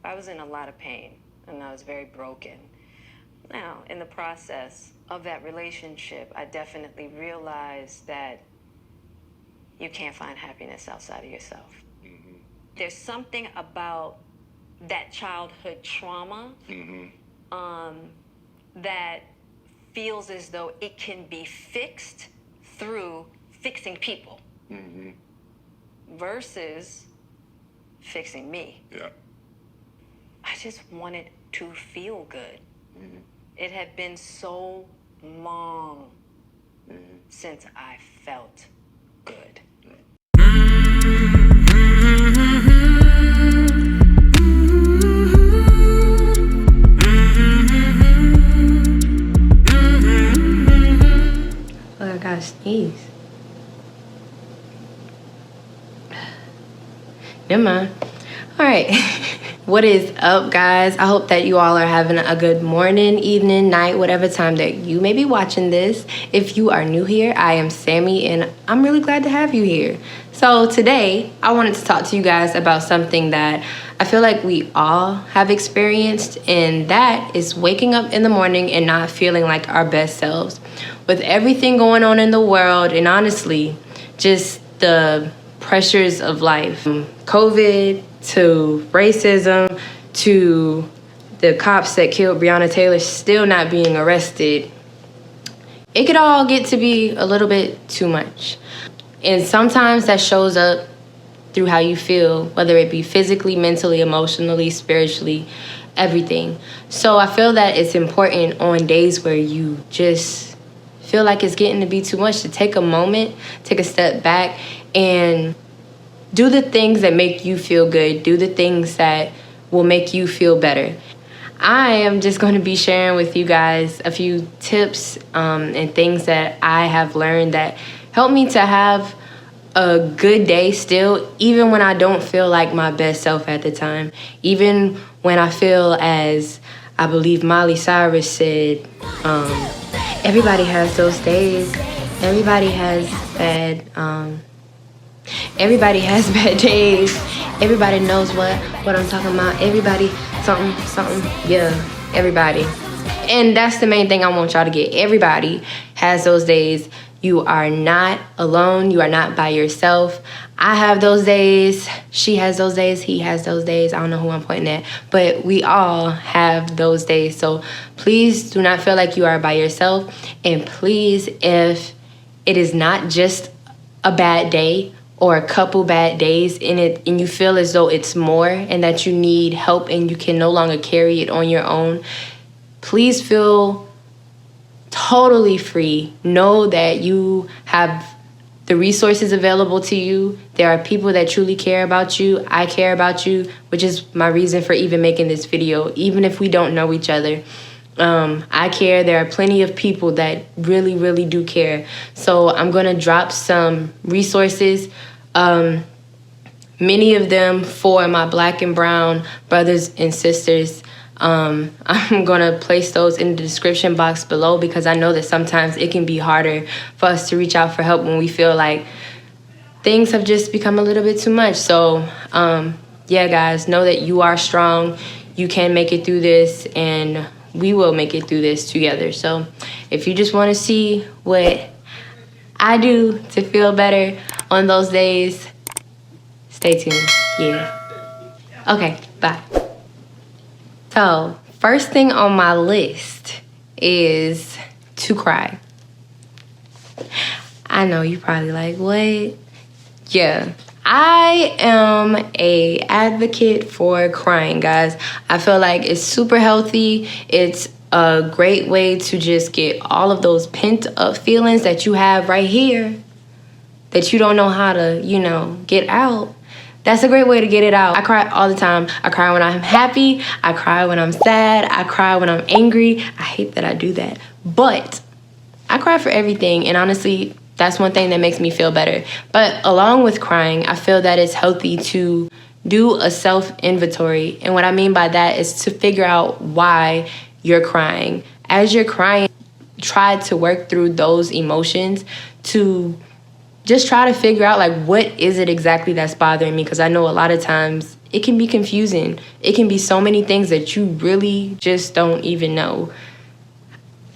I was in a lot of pain and I was very broken. Now, in the process of that relationship, I definitely realized that you can't find happiness outside of yourself. Mm-hmm. There's something about that childhood trauma that feels as though it can be fixed through fixing people versus fixing me. Yeah. I just wanted to feel good. It had been so long since I felt good. Oh, I gotta sneeze. Never mind. All right. What is up, guys? I hope that you all are having a good morning, evening, night, whatever time that you may be watching this. If you are new here, I am Sammy, and I'm really glad to have you here. So today, I wanted to talk to you guys about something that I feel like we all have experienced, and that is waking up in the morning and not feeling like our best selves. With everything going on in the world, and honestly, just the pressures of life, from COVID to racism to the cops that killed Breonna Taylor still not being arrested, it could all get to be a little bit too much. And sometimes that shows up through how you feel, whether it be physically, mentally, emotionally, spiritually, everything. So I feel that it's important on days where you just feel like it's getting to be too much to take a moment, take a step back, and do the things that make you feel good. Do the things that will make you feel better. I am just going to be sharing with you guys a few tips and things that I have learned that help me to have a good day still, even when I don't feel like my best self at the time. Even when I feel, as I believe Miley Cyrus said, everybody has those days. Everybody has bad days. Everybody knows what I'm talking about. Everybody, something, yeah, everybody. And that's the main thing I want y'all to get. Everybody has those days. You are not alone. You are not by yourself. I have those days. She has those days. He has those days. I don't know who I'm pointing at, but we all have those days. So please do not feel like you are by yourself. And please, if it is not just a bad day or a couple bad days in it, and you feel as though it's more and that you need help and you can no longer carry it on your own, please feel totally free. Know that you have the resources available to you. There are people that truly care about you. I care about you, which is my reason for even making this video, even if we don't know each other. I care. There are plenty of people that really, really do care. So I'm going to drop some resources, many of them for my Black and brown brothers and sisters. I'm going to place those in the description box below because I know that sometimes it can be harder for us to reach out for help when we feel like things have just become a little bit too much. So, yeah, guys, know that you are strong. You can make it through this, and we will make it through this together. So if you just want to see what I do to feel better on those days, stay tuned. Yeah. Okay, bye. So first thing on my list is to cry. I know you probably like, what? Yeah. I am a advocate for crying, guys. I feel like it's super healthy. It's a great way to just get all of those pent up feelings that you have right here that you don't know how to, get out. That's a great way to get it out. I cry all the time. I cry when I'm happy. I cry when I'm sad. I cry when I'm angry. I hate that I do that. But I cry for everything. And honestly, that's one thing that makes me feel better. But along with crying, I feel that it's healthy to do a self-inventory. And what I mean by that is to figure out why you're crying. As you're crying, try to work through those emotions to just try to figure out, like, what is it exactly that's bothering me? Because I know a lot of times it can be confusing. It can be so many things that you really just don't even know.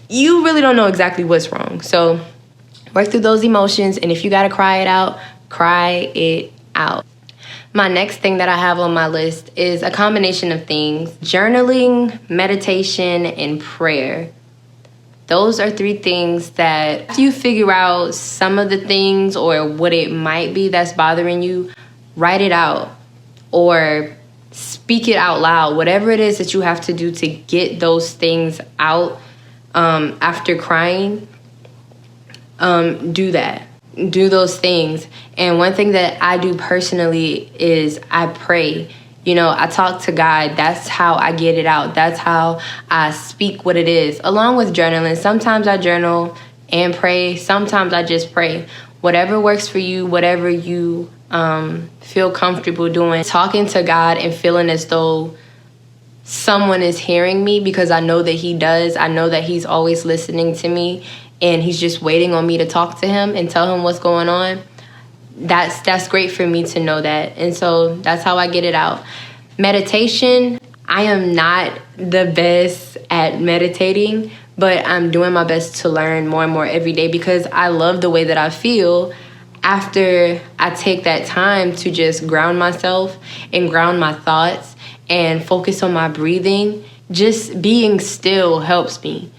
You really don't know exactly what's wrong. So work through those emotions, and if you gotta cry it out, cry it out. My next thing that I have on my list is a combination of things: journaling, meditation, and prayer. Those are 3 things that if you figure out some of the things or what it might be that's bothering you, write it out or speak it out loud. Whatever it is that you have to do to get those things out after crying, do that. Do those things. And one thing that I do personally is I pray. You know, I talk to God. That's how I get it out. That's how I speak what it is, along with journaling. Sometimes I journal and pray. Sometimes I just pray. Whatever works for you, whatever you feel comfortable doing. Talking to God and feeling as though someone is hearing me, because I know that He does. I know that He's always listening to me, and He's just waiting on me to talk to Him and tell Him what's going on. That's great for me to know that. And so that's how I get it out. Meditation, I am not the best at meditating, but I'm doing my best to learn more and more every day, because I love the way that I feel after I take that time to just ground myself and ground my thoughts and focus on my breathing. Just being still helps me.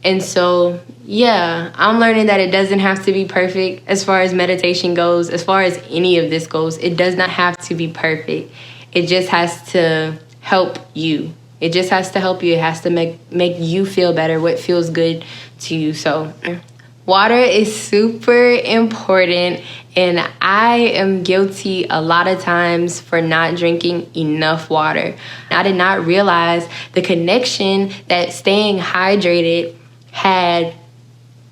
And so, yeah, I'm learning that it doesn't have to be perfect as far as meditation goes, as far as any of this goes. It does not have to be perfect. It just has to help you. It just has to help you. It has to make you feel better, what feels good to you. So water is super important, and I am guilty a lot of times for not drinking enough water. I did not realize the connection that staying hydrated had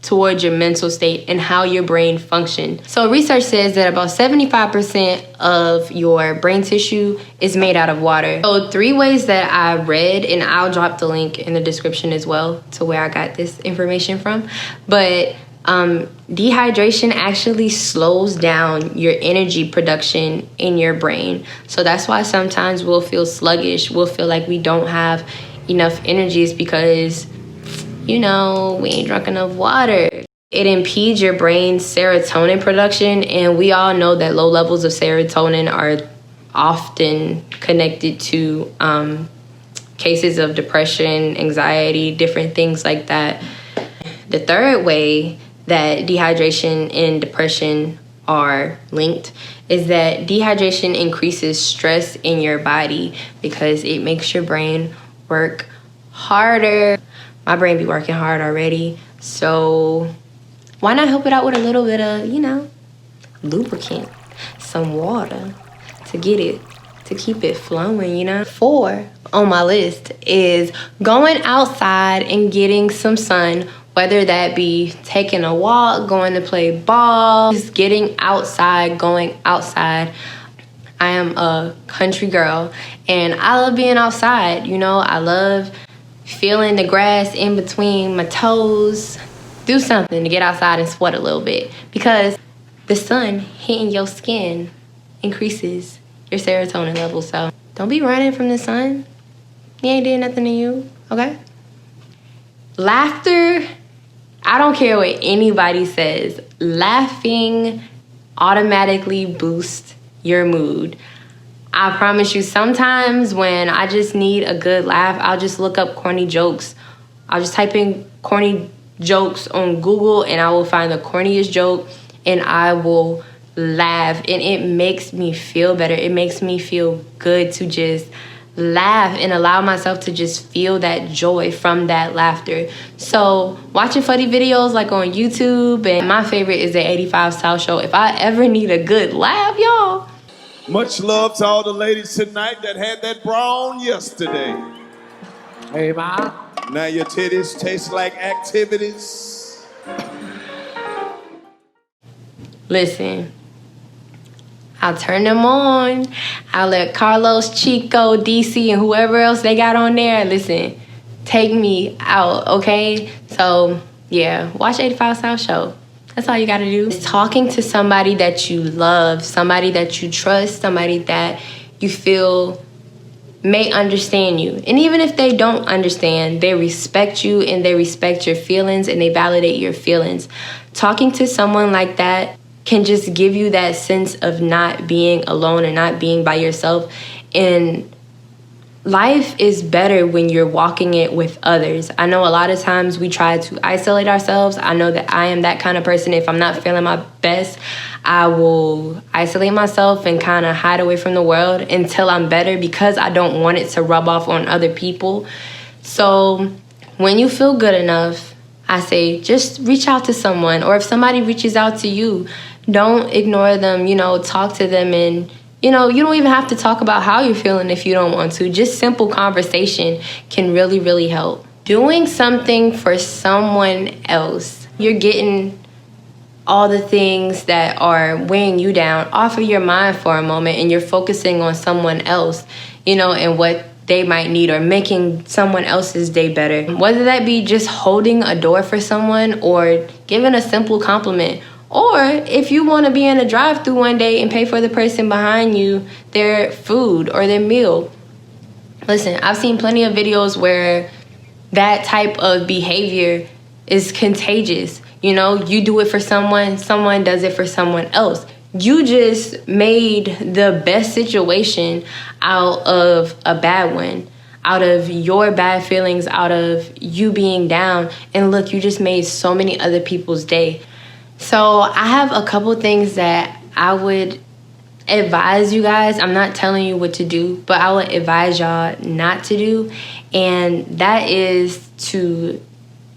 towards your mental state and how your brain functioned. So research says that about 75% of your brain tissue is made out of water. So 3 ways that I read, and I'll drop the link in the description as well to where I got this information from. But dehydration actually slows down your energy production in your brain. So that's why sometimes we'll feel sluggish. We'll feel like we don't have enough energy. It's because, you know, we ain't drunk enough water. It impedes your brain's serotonin production, and we all know that low levels of serotonin are often connected to cases of depression, anxiety, different things like that. The 3rd way that dehydration and depression are linked is that dehydration increases stress in your body because it makes your brain work harder. My brain be working hard already, so why not help it out with a little bit of, you know, lubricant, some water to keep it flowing, you know? 4 on my list is going outside and getting some sun, whether that be taking a walk, going to play ball, just getting outside, going outside. I am a country girl, and I love being outside, you know? I love feeling the grass in between my toes. Do something to get outside and sweat a little bit, because the sun hitting your skin increases your serotonin level. So don't be running from the sun. He ain't did nothing to you, okay? Laughter, I don't care what anybody says. Laughing automatically boosts your mood. I promise you, sometimes when I just need a good laugh, I'll just look up corny jokes. I'll just type in corny jokes on Google, and I will find the corniest joke, and I will laugh, and it makes me feel better. It makes me feel good to just laugh and allow myself to just feel that joy from that laughter. So watching funny videos like on YouTube, and my favorite is the 85 South Show. If I ever need a good laugh, y'all. Much love to all the ladies tonight that had that bra on yesterday. Hey, Ma. Now your titties taste like activities. Listen, I'll turn them on. I'll let Carlos, Chico, DC, and whoever else they got on there, listen, take me out, okay? So, yeah, watch 85 South Show. That's all you gotta do. Talking to somebody that you love, somebody that you trust, somebody that you feel may understand you. And even if they don't understand, they respect you and they respect your feelings and they validate your feelings. Talking to someone like that can just give you that sense of not being alone and not being by yourself. And life is better when you're walking it with others. I know a lot of times we try to isolate ourselves. I know that I am that kind of person. If I'm not feeling my best, I will isolate myself and kind of hide away from the world until I'm better, because I don't want it to rub off on other people. So when you feel good enough, I say just reach out to someone. Or if somebody reaches out to you, don't ignore them, talk to them. And you don't even have to talk about how you're feeling if you don't want to. Just simple conversation can really, really help. Doing something for someone else, you're getting all the things that are weighing you down off of your mind for a moment, and you're focusing on someone else, and what they might need, or making someone else's day better. Whether that be just holding a door for someone or giving a simple compliment. Or if you want to be in a drive-thru one day and pay for the person behind you their food or their meal. Listen, I've seen plenty of videos where that type of behavior is contagious. You do it for someone, someone does it for someone else. You just made the best situation out of a bad one, out of your bad feelings, out of you being down. And look, you just made so many other people's day. So I have a couple things that I would advise you guys. I'm not telling you what to do, but I would advise y'all not to do. And that is to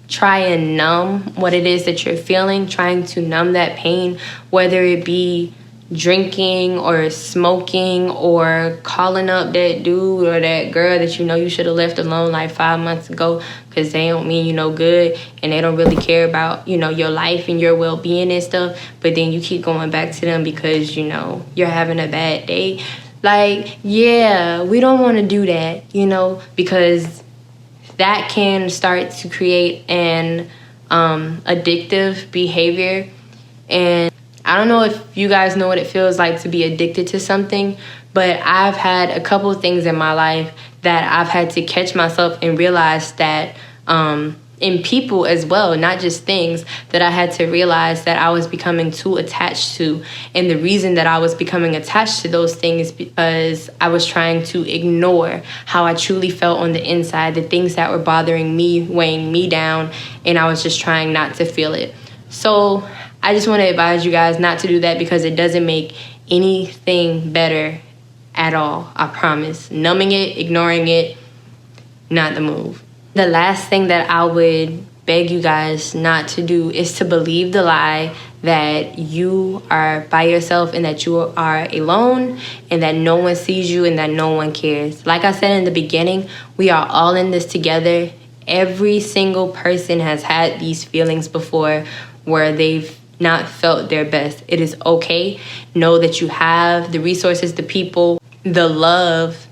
try and numb what it is that you're feeling, trying to numb that pain, whether it be drinking or smoking or calling up that dude or that girl that you should have left alone like 5 months ago, because they don't mean you no good and they don't really care about your life and your well-being and stuff. But then you keep going back to them because you're having a bad day. Like, yeah, we don't want to do that, because that can start to create an addictive behavior. And I don't know if you guys know what it feels like to be addicted to something, but I've had a couple of things in my life that I've had to catch myself and realize that in people as well, not just things, that I had to realize that I was becoming too attached to. And the reason that I was becoming attached to those things because I was trying to ignore how I truly felt on the inside, the things that were bothering me, weighing me down, and I was just trying not to feel it. So I just want to advise you guys not to do that, because it doesn't make anything better at all. I promise. Numbing it, ignoring it, not the move. The last thing that I would beg you guys not to do is to believe the lie that you are by yourself and that you are alone and that no one sees you and that no one cares. Like I said in the beginning, we are all in this together. Every single person has had these feelings before where they've not felt their best. It is okay. Know that you have the resources, the people, the love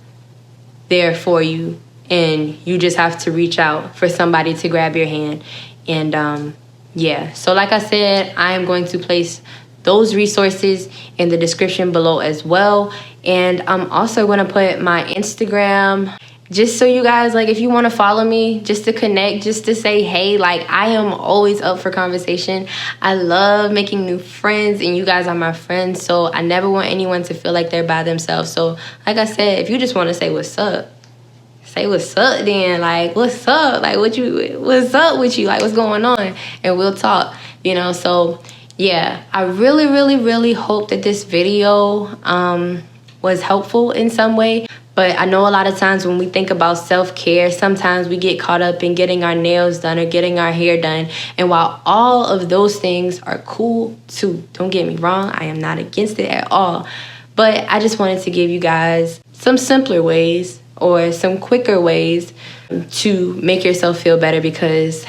there for you. And you just have to reach out for somebody to grab your hand. And yeah, so like I said, I am going to place those resources in the description below as well. And I'm also going to put my Instagram, just so you guys, like, if you want to follow me, just to connect, just to say hey. Like, I am always up for conversation. I love making new friends, and you guys are my friends. So I never want anyone to feel like they're by themselves. So like I said, if you just want to say what's up, say what's up then. Like, what's up? Like, what's up with you? Like, what's going on? And we'll talk, So yeah, I really, really, really hope that this video was helpful in some way. But I know a lot of times when we think about self-care, sometimes we get caught up in getting our nails done or getting our hair done. And while all of those things are cool too, don't get me wrong, I am not against it at all. But I just wanted to give you guys some simpler ways or some quicker ways to make yourself feel better, because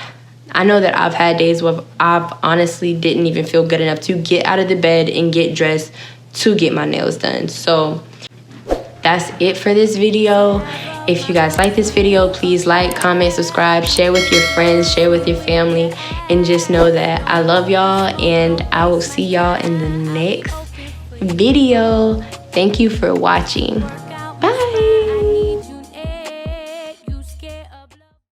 I know that I've had days where I've honestly didn't even feel good enough to get out of the bed and get dressed to get my nails done. So that's it for this video. If you guys like this video, please like, comment, subscribe, share with your friends, share with your family, and just know that I love y'all, and I will see y'all in the next video. Thank you for watching. Bye.